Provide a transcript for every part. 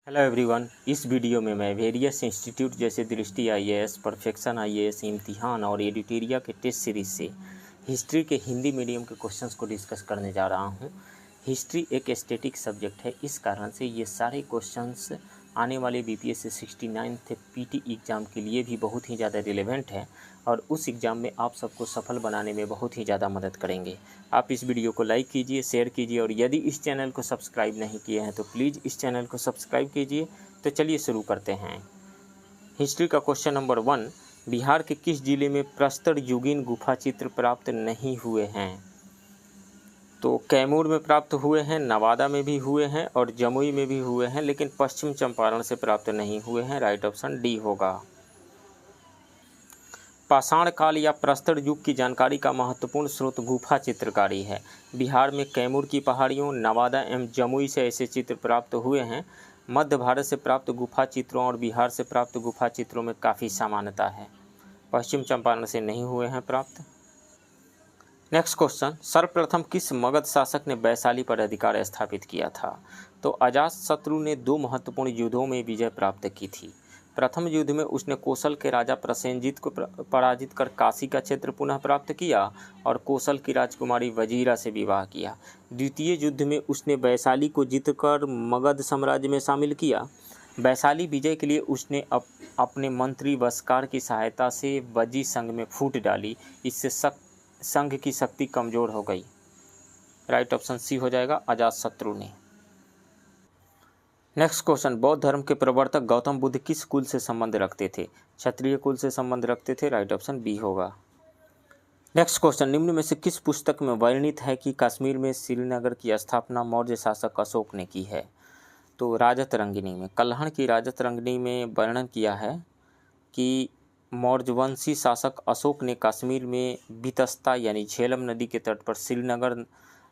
Hello everyone, इस video में मैं वेरियस इंस्टीट्यूट जैसे दृष्टि आईएएस, परफेक्शन आईएएस, इम्तिहान और एडिटेरिया के टेस्ट सीरीज से हिस्ट्री के हिंदी मीडियम के क्वेश्चंस को डिस्कस करने जा रहा हूं। हिस्ट्री एक स्टैटिक सब्जेक्ट है, इस कारण से ये सारे क्वेश्चंस आने वाले बीपीएससी 69th पीटी एग्ज़ाम के लिए भी बहुत ही ज़्यादा रिलेवेंट है और उस एग्ज़ाम में आप सबको सफल बनाने में बहुत ही ज़्यादा मदद करेंगे। आप इस वीडियो को लाइक कीजिए, शेयर कीजिए और यदि इस चैनल को सब्सक्राइब नहीं किए हैं तो प्लीज़ इस चैनल को सब्सक्राइब कीजिए। तो चलिए शुरू करते हैं। हिस्ट्री का क्वेश्चन नंबर 1, बिहार के किस जिले में प्रस्तर युगीन गुफा चित्र प्राप्त नहीं हुए हैं? तो कैमूर में प्राप्त हुए हैं, नवादा में भी हुए हैं और जमुई में भी हुए हैं, लेकिन पश्चिम चंपारण से प्राप्त नहीं हुए हैं। राइट ऑप्शन डी होगा। पाषाण काल या प्रस्तर युग की जानकारी का महत्वपूर्ण स्रोत गुफा चित्रकारी है। बिहार में कैमूर की पहाड़ियों, नवादा एवं जमुई से ऐसे चित्र प्राप्त हुए हैं। मध्य भारत से प्राप्त गुफा चित्रों और बिहार से प्राप्त गुफा चित्रों में काफ़ी समानता है। पश्चिम चंपारण से नहीं हुए हैं प्राप्त। नेक्स्ट क्वेश्चन, सर्वप्रथम किस मगध शासक ने वैशाली पर अधिकार स्थापित किया था? तो अजातशत्रु ने 2 महत्वपूर्ण युद्धों में विजय प्राप्त की थी। प्रथम युद्ध में उसने कौशल के राजा प्रसेनजीत को पराजित कर काशी का क्षेत्र पुनः प्राप्त किया और कौशल की राजकुमारी वजीरा से विवाह किया। द्वितीय युद्ध में उसने वैशाली को जीतकर मगध साम्राज्य में शामिल किया। वैशाली विजय के लिए उसने अपने मंत्री वस्कार की सहायता से वजी संघ में फूट डाली। इससे संघ की शक्ति कमजोर हो गई। राइट ऑप्शन सी हो जाएगा, अजातशत्रु ने। नेक्स्ट क्वेश्चन, बौद्ध धर्म के प्रवर्तक गौतम बुद्ध किस कुल से संबंध रखते थे? क्षत्रिय कुल से संबंध रखते थे। राइट ऑप्शन बी होगा। नेक्स्ट क्वेश्चन, निम्न में से किस पुस्तक में वर्णित है कि कश्मीर में श्रीनगर की स्थापना मौर्य शासक अशोक ने की है? तो राजतरंगिणी में, कल्हड़ की राजतरंगिणी में वर्णन किया है कि मौर्यवंशी शासक अशोक ने कश्मीर में बितस्ता यानी झेलम नदी के तट पर श्रीनगर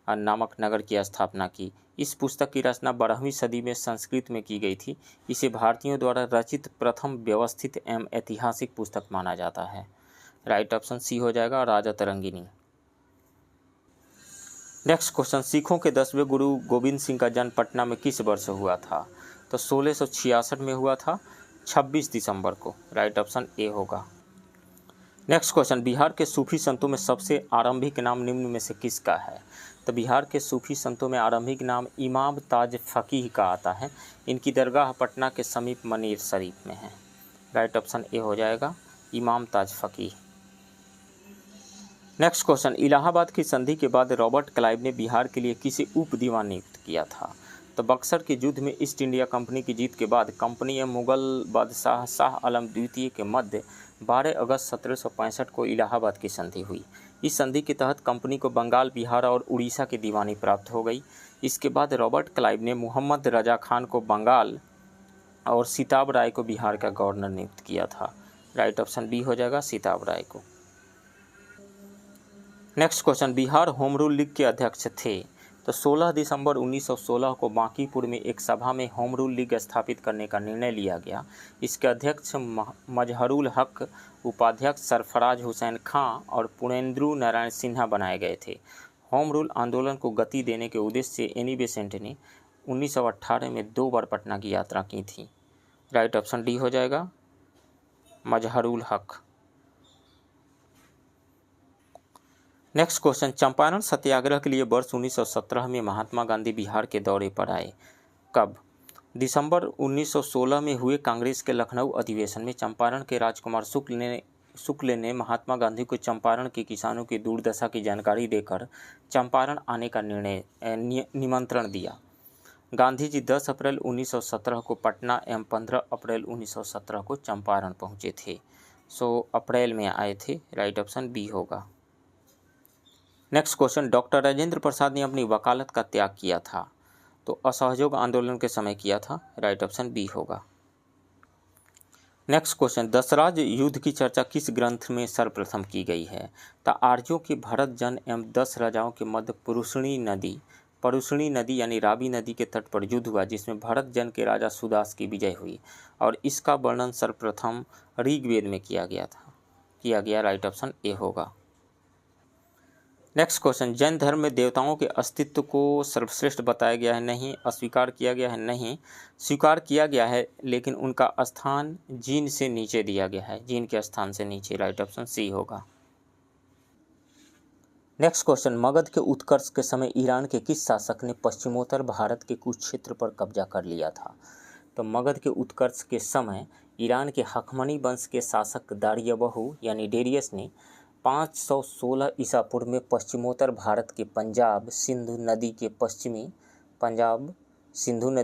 नामक नगर की स्थापना की। इस पुस्तक की रचना 12वीं सदी में संस्कृत में की गई थी। इसे भारतीयों द्वारा रचित प्रथम व्यवस्थित एवं ऐतिहासिक पुस्तक माना जाता है। राइट ऑप्शन सी हो जाएगा, राजतरंगिणी। नेक्स्ट क्वेश्चन, सिखों के 10वें गुरु गोविंद सिंह का जन्म पटना में किस वर्ष हुआ था? तो 1666 में हुआ था, 26 दिसंबर को। राइट ऑप्शन ए होगा। नेक्स्ट क्वेश्चन, बिहार के सूफी संतों में सबसे आरंभिक नाम निम्न में से किसका है? तो बिहार के सूफी संतों में आरंभिक नाम इमाम ताज फ़कीह का आता है। इनकी दरगाह पटना के समीप मनीर शरीफ में है। राइट ऑप्शन ए हो जाएगा, इमाम ताज फ़कीह। नेक्स्ट क्वेश्चन, इलाहाबाद की संधि के बाद रॉबर्ट क्लाइव ने बिहार के लिए किसे उप दीवान नियुक्त किया था? तो बक्सर के युद्ध में ईस्ट इंडिया कंपनी की जीत के बाद कंपनी एवं मुगल बादशाह शाह आलम द्वितीय के मध्य 12 अगस्त 1765 को इलाहाबाद की संधि हुई। इस संधि के तहत कंपनी को बंगाल, बिहार और उड़ीसा की दीवानी प्राप्त हो गई। इसके बाद रॉबर्ट क्लाइव ने मोहम्मद रजा खान को बंगाल और सिताब राय को बिहार का गवर्नर नियुक्त किया था। राइट ऑप्शन बी हो जाएगा, सिताब राय को। Next question, Bihar home rule league के अध्यक्ष थे? तो 16 दिसंबर 1916 को बांकीपुर में एक सभा में होम रूल लीग स्थापित करने का निर्णय लिया गया। इसके अध्यक्ष मजहरुल हक, उपाध्यक्ष सरफराज हुसैन खां और पूर्णेंदु नारायण सिन्हा बनाए गए थे। होम रूल आंदोलन को गति देने के उद्देश्य से एनी बेसेंट ने 1918 में 2 बार पटना की यात्रा की थी। राइट ऑप्शन डी हो जाएगा, मजहरुल हक। नेक्स्ट क्वेश्चन, चंपारण सत्याग्रह के लिए वर्ष 1917 में महात्मा गांधी बिहार के दौरे पर आए। कब? दिसंबर 1916 में हुए कांग्रेस के लखनऊ अधिवेशन में चंपारण के राजकुमार शुक्ल ने महात्मा गांधी को चंपारण के किसानों की दुर्दशा की जानकारी देकर चंपारण आने का निमंत्रण दिया। गांधी जी 10 अप्रैल 1917 को पटना एवं 15 अप्रैल 1917 को चंपारण पहुँचे थे। अप्रैल में आए थे। राइट ऑप्शन बी होगा। Next question, doctor Rajendra Prasad ने अपनी वकालत का त्याग किया था? तो असहयोग आंदोलन के समय किया था। राइट ऑप्शन बी होगा। नेक्स्ट क्वेश्चन, दशराज युद्ध की चर्चा किस ग्रंथ में सर्वप्रथम की गई है? तो आर्यों के भरत जन एवं 10 राजाओं के मध्य परुषणी नदी यानी रावी नदी के तट पर युद्ध हुआ, जिसमें भरत जन के राजा सुदास की विजय हुई और इसका वर्णन सर्वप्रथम ऋग्वेद में किया गया। राइट ऑप्शन ए होगा। नेक्स्ट क्वेश्चन, जैन धर्म में देवताओं के अस्तित्व को सर्वश्रेष्ठ बताया गया है? नहीं। अस्वीकार किया गया है? नहीं। स्वीकार किया गया है लेकिन उनका स्थान जीन से नीचे दिया गया है, जीन के स्थान से नीचे। राइट ऑप्शन सी होगा। नेक्स्ट क्वेश्चन, मगध के उत्कर्ष के समय ईरान के किस शासक ने पश्चिमोत्तर भारत के कुछ क्षेत्र पर कब्जा कर लिया था? तो मगध के उत्कर्ष के समय ईरान के हखमनी वंश के शासक दारियाबहु यानी डेरियस ने 516 ईसा पूर्व में पश्चिमोत्तर भारत के पंजाब सिंधु नदी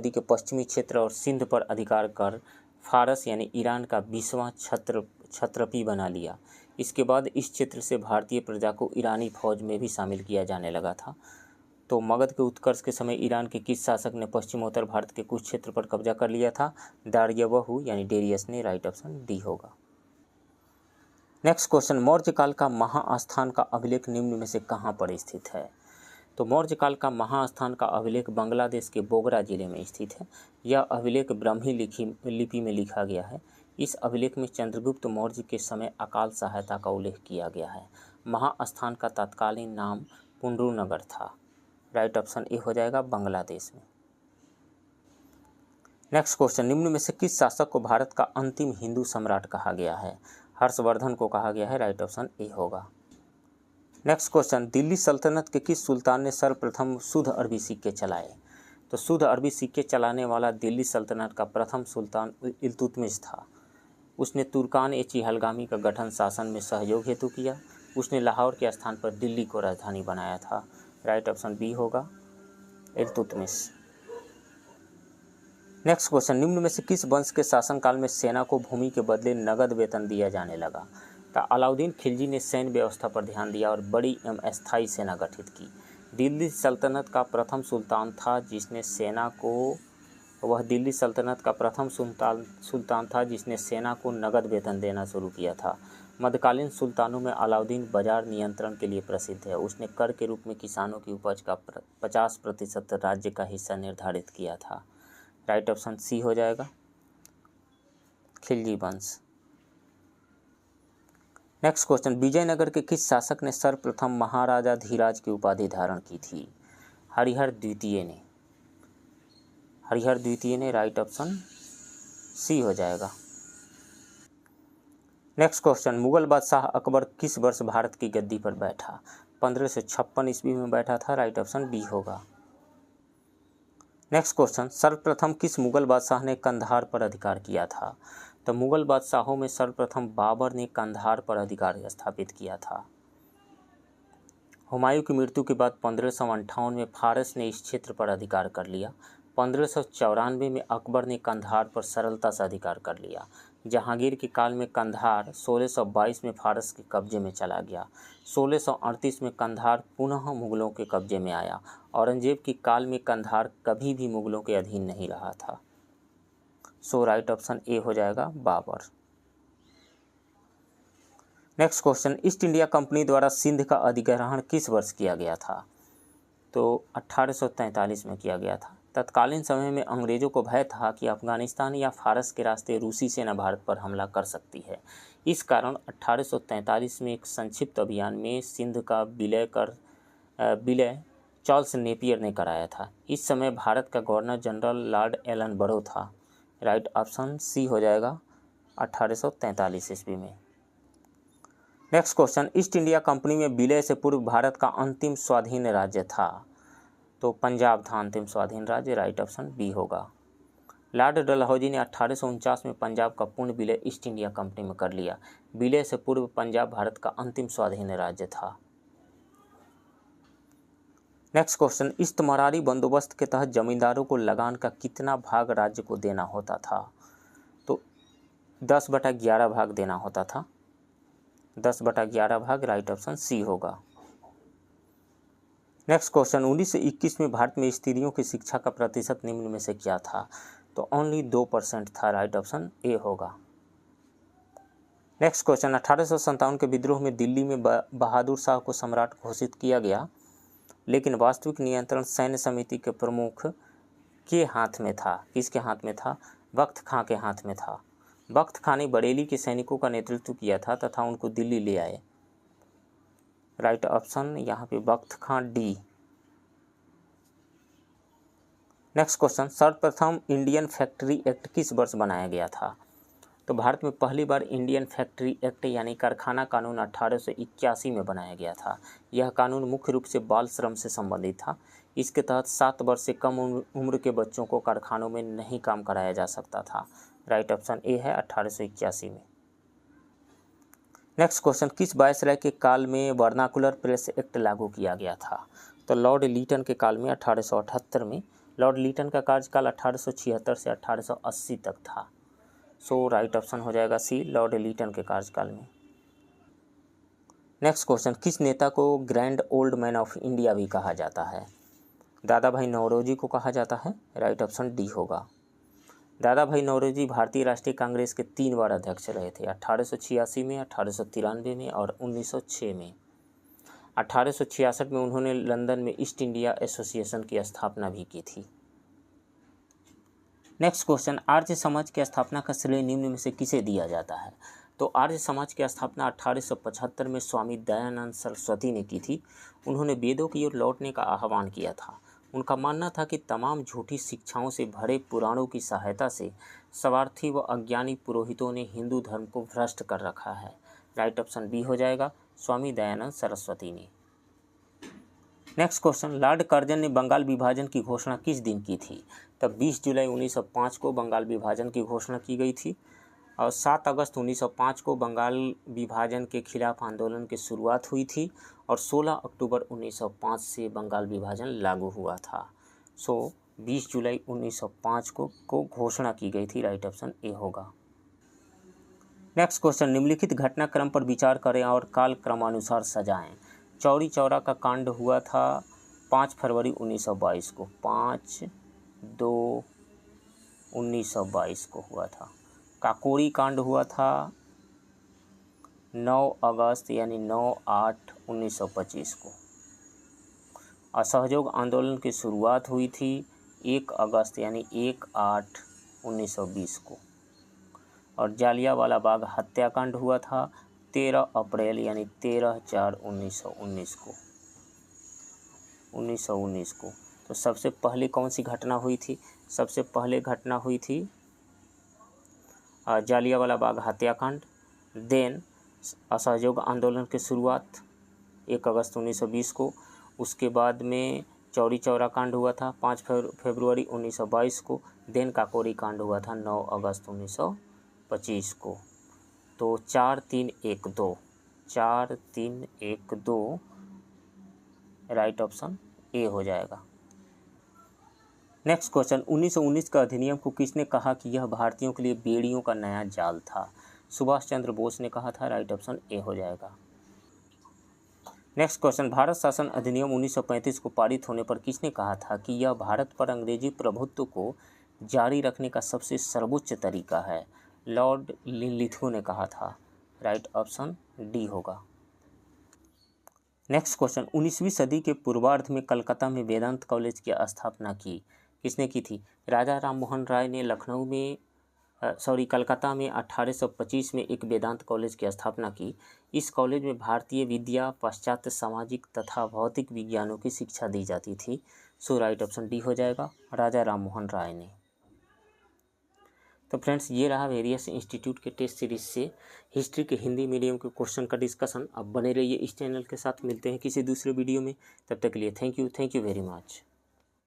के पश्चिमी क्षेत्र और सिंध पर अधिकार कर फारस यानी ईरान का 20वां क्षत्रपी बना लिया। इसके बाद इस क्षेत्र से भारतीय प्रजा को ईरानी फौज में भी शामिल किया जाने लगा था। तो मगध के उत्कर्ष के समय ईरान के किस शासक ने पश्चिमोत्तर भारत के कुछ क्षेत्र पर कब्जा कर लिया था? दारियाबहु यानी डेरियस ने। राइट ऑप्शन डी होगा। नेक्स्ट क्वेश्चन, मौर्य काल का महास्थान का अभिलेख निम्न में से कहाँ पर स्थित है? तो मौर्य काल का महास्थान का अभिलेख बांग्लादेश के बोगरा जिले में स्थित है। यह अभिलेख ब्राह्मी लिपि में लिखा गया है। इस अभिलेख में चंद्रगुप्त मौर्य के समय अकाल सहायता का उल्लेख किया गया है। महास्थान का तत्कालीन नाम पुंडरू नगर था। राइट ऑप्शन ए हो जाएगा, बांग्लादेश में। नेक्स्ट क्वेश्चन, निम्न में से किस शासक को भारत का अंतिम हिंदू सम्राट कहा गया है? हर्षवर्धन को कहा गया है। राइट ऑप्शन ए होगा। नेक्स्ट क्वेश्चन, दिल्ली सल्तनत के किस सुल्तान ने सर्वप्रथम शुद्ध अरबी सिक्के चलाए? तो शुद्ध अरबी सिक्के चलाने वाला दिल्ली सल्तनत का प्रथम सुल्तान इल्तुतमिश था। उसने तुर्कान-ए-चिहलगामी का गठन शासन में सहयोग हेतु किया। उसने लाहौर के स्थान पर दिल्ली को राजधानी बनाया था। राइट ऑप्शन बी होगा, इल्तुतमिश। नेक्स्ट क्वेश्चन, निम्न में से किस वंश के शासनकाल में सेना को भूमि के बदले नगद वेतन दिया जाने लगा? तो अलाउद्दीन खिलजी ने सैन्य व्यवस्था पर ध्यान दिया और बड़ी एवं स्थायी सेना गठित की। दिल्ली सल्तनत का प्रथम सुल्तान था जिसने सेना को नगद वेतन देना शुरू किया था। मध्यकालीन सुल्तानों में अलाउद्दीन बाजार नियंत्रण के लिए प्रसिद्ध है। उसने कर के रूप में किसानों की उपज का 50% राज्य का हिस्सा निर्धारित किया था। राइट ऑप्शन सी हो जाएगा, खिलजी वंश। नेक्स्ट क्वेश्चन, विजयनगर के किस शासक ने सर्वप्रथम महाराजा धीराज की उपाधि धारण की थी? हरिहर द्वितीय ने। राइट ऑप्शन सी हो जाएगा। नेक्स्ट क्वेश्चन, मुगल बादशाह अकबर किस वर्ष भारत की गद्दी पर बैठा? 1556 ईस्वी में बैठा था। राइट ऑप्शन बी होगा। नेक्स्ट क्वेश्चन, सर्वप्रथम किस मुगल बादशाह ने कंधार पर अधिकार किया था? तो मुगल बादशाहों में सर्वप्रथम बाबर ने कंधार पर अधिकार स्थापित किया था। हुमायूं की मृत्यु के बाद 1558 में फारस ने इस क्षेत्र पर अधिकार कर लिया। 1594 में अकबर ने कंधार पर सरलता से अधिकार कर लिया। जहांगीर के काल में कंधार 1622 में फारस के कब्जे में चला गया। 1638 में कंधार पुनः मुगलों के कब्जे में आया। औरंगजेब के काल में कंधार कभी भी मुगलों के अधीन नहीं रहा था। सो राइट ऑप्शन ए हो जाएगा, Babur. Next question, East India Company द्वारा सिंध का अधिग्रहण किस वर्ष किया गया था? तो 1843 में किया गया था। तत्कालीन समय में अंग्रेजों को भय था कि अफगानिस्तान या फारस के रास्ते रूसी सेना भारत पर हमला कर सकती है। इस कारण 1843 में एक संक्षिप्त अभियान में सिंध का विलय चार्ल्स नेपियर ने कराया था। इस समय भारत का गवर्नर जनरल लॉर्ड एलन बरो था। राइट ऑप्शन सी हो जाएगा, 1843 ईस्वी में। Next question, East India company में विलय से पूर्व भारत का अंतिम स्वाधीन राज्य था? तो पंजाब था अंतिम स्वाधीन राज्य। राइट ऑप्शन बी होगा। लॉर्ड डलहौजी ने 1849 में पंजाब का पूर्ण विलय ईस्ट इंडिया कंपनी में कर लिया। विलय से पूर्व पंजाब भारत का अंतिम स्वाधीन राज्य था। नेक्स्ट क्वेश्चन, इस्तमरारी बंदोबस्त के तहत जमींदारों को लगान का कितना भाग राज्य को देना होता था? तो 10/11 भाग देना होता था। 10/11 भाग। राइट ऑप्शन सी होगा। नेक्स्ट क्वेश्चन, 1921 में भारत में स्त्रियों की शिक्षा का प्रतिशत निम्न में से क्या था? तो ओनली 2% था। राइट ऑप्शन ए होगा। नेक्स्ट क्वेश्चन, 1857 के विद्रोह में दिल्ली में बहादुर शाह को सम्राट घोषित किया गया, लेकिन वास्तविक नियंत्रण सैन्य समिति के प्रमुख के हाथ में था। किसके हाथ में था? बख्त खां के हाथ में था। बख्त खां ने बरेली के सैनिकों का नेतृत्व किया था तथा उनको दिल्ली ले आए। राइट ऑप्शन यहाँ पे बख्त खां डी। नेक्स्ट क्वेश्चन, सर्वप्रथम इंडियन फैक्ट्री एक्ट किस वर्ष बनाया गया था? तो भारत में पहली बार इंडियन फैक्ट्री एक्ट यानी कारखाना कानून 1881 में बनाया गया था। यह कानून मुख्य रूप से बाल श्रम से संबंधित था। इसके तहत 7 वर्ष से कम उम्र के बच्चों को कारखानों में नहीं काम कराया जा सकता था। राइट ऑप्शन ए है 1881 में। नेक्स्ट क्वेश्चन, किस वायसराय के काल में वर्नाकुलर प्रेस एक्ट लागू किया गया था? तो लॉर्ड लीटन के काल में 1878 में। लॉर्ड लीटन का कार्यकाल 1876 से 1880 तक था। सो राइट ऑप्शन हो जाएगा सी, लॉर्ड लीटन के कार्यकाल में। नेक्स्ट क्वेश्चन, किस नेता को grand old man of India भी कहा जाता है? दादा भाई नौरोजी को कहा जाता है। राइट ऑप्शन डी होगा। दादा भाई नौरोजी भारतीय राष्ट्रीय कांग्रेस के 3 बार अध्यक्ष रहे थे, 1886 में, 1893 में और 1906 में। 1866 में उन्होंने लंदन में ईस्ट इंडिया एसोसिएशन की स्थापना भी की थी। नेक्स्ट क्वेश्चन, आर्य समाज की स्थापना का श्रेय निम्न में से किसे दिया जाता है? तो आर्य समाज की स्थापना 1875 में स्वामी दयानंद सरस्वती ने की थी। उन्होंने वेदों की ओर लौटने का आह्वान किया था। उनका मानना था कि तमाम झूठी शिक्षाओं से भरे पुराणों की सहायता से स्वार्थी व अज्ञानी पुरोहितों ने हिंदू धर्म को भ्रष्ट कर रखा है। राइट ऑप्शन बी हो जाएगा, स्वामी दयानंद सरस्वती ने। नेक्स्ट क्वेश्चन, लॉर्ड कर्जन ने बंगाल विभाजन की घोषणा किस दिन की थी? तब 20 जुलाई 1905 को बंगाल विभाजन की घोषणा की गई थी और 7 अगस्त 1905 को बंगाल विभाजन के खिलाफ आंदोलन की शुरुआत हुई थी और 16 अक्टूबर 1905 से बंगाल विभाजन लागू हुआ था। सो 20 जुलाई 1905 को घोषणा की गई थी। राइट ऑप्शन ए होगा। नेक्स्ट क्वेश्चन, निम्नलिखित घटनाक्रम पर विचार करें और काल क्रमानुसार सजाएं। चौरी चौरा का कांड हुआ था 5 फरवरी 1922 को, 5/2/1922 को हुआ था। काकोरी कांड हुआ था 9 अगस्त यानी 9/8/1925 को। असहयोग आंदोलन की शुरुआत हुई थी 1 अगस्त यानी 1/8/1920 को। और जालियांवाला बाग हत्याकांड हुआ था 13 अप्रैल यानी 13/4/1919 को। तो सबसे पहले कौन सी घटना हुई थी? सबसे पहले घटना हुई थी जालियांवाला बाग हत्याकांड। देन असहयोग आंदोलन की शुरुआत 1 अगस्त 1920 को। उसके बाद में चौरी चौरा कांड हुआ था 5 फरवरी 1922 को। देन काकोरी कांड हुआ था 9 अगस्त 1925 को। तो 4-3-1-2 4-3-1-2 राइट ऑप्शन ए हो जाएगा। नेक्स्ट क्वेश्चन, 1919 का अधिनियम को किसने कहा कि यह भारतीयों के लिए बेड़ियों का नया जाल था? सुभाष चंद्र बोस ने कहा था। राइट ऑप्शन ए हो जाएगा। नेक्स्ट क्वेश्चन, भारत शासन अधिनियम 1935 को पारित होने पर किसने कहा था कि यह भारत पर अंग्रेजी प्रभुत्व को जारी रखने का सबसे सर्वोच्च तरीका है? लॉर्ड लिनलिथगो ने कहा था। राइट ऑप्शन डी होगा। नेक्स्ट क्वेश्चन, 19वीं सदी के पूर्वार्ध में कलकत्ता में वेदांत कॉलेज की स्थापना किसने की थी? राजा राममोहन राय ने कलकत्ता में 1825 में एक वेदांत कॉलेज की स्थापना की। इस कॉलेज में भारतीय विद्या, पाश्चात्य सामाजिक तथा भौतिक विज्ञानों की शिक्षा दी जाती थी। सो राइट ऑप्शन डी हो जाएगा, राजा राममोहन राय ने। तो फ्रेंड्स, ये रहा वेरियस इंस्टीट्यूट के टेस्ट सीरीज से हिस्ट्री के हिंदी मीडियम के क्वेश्चन का डिस्कशन। अब बने रहिए इस चैनल के साथ। मिलते हैं किसी दूसरे वीडियो में, तब तक के लिए थैंक यू वेरी मच।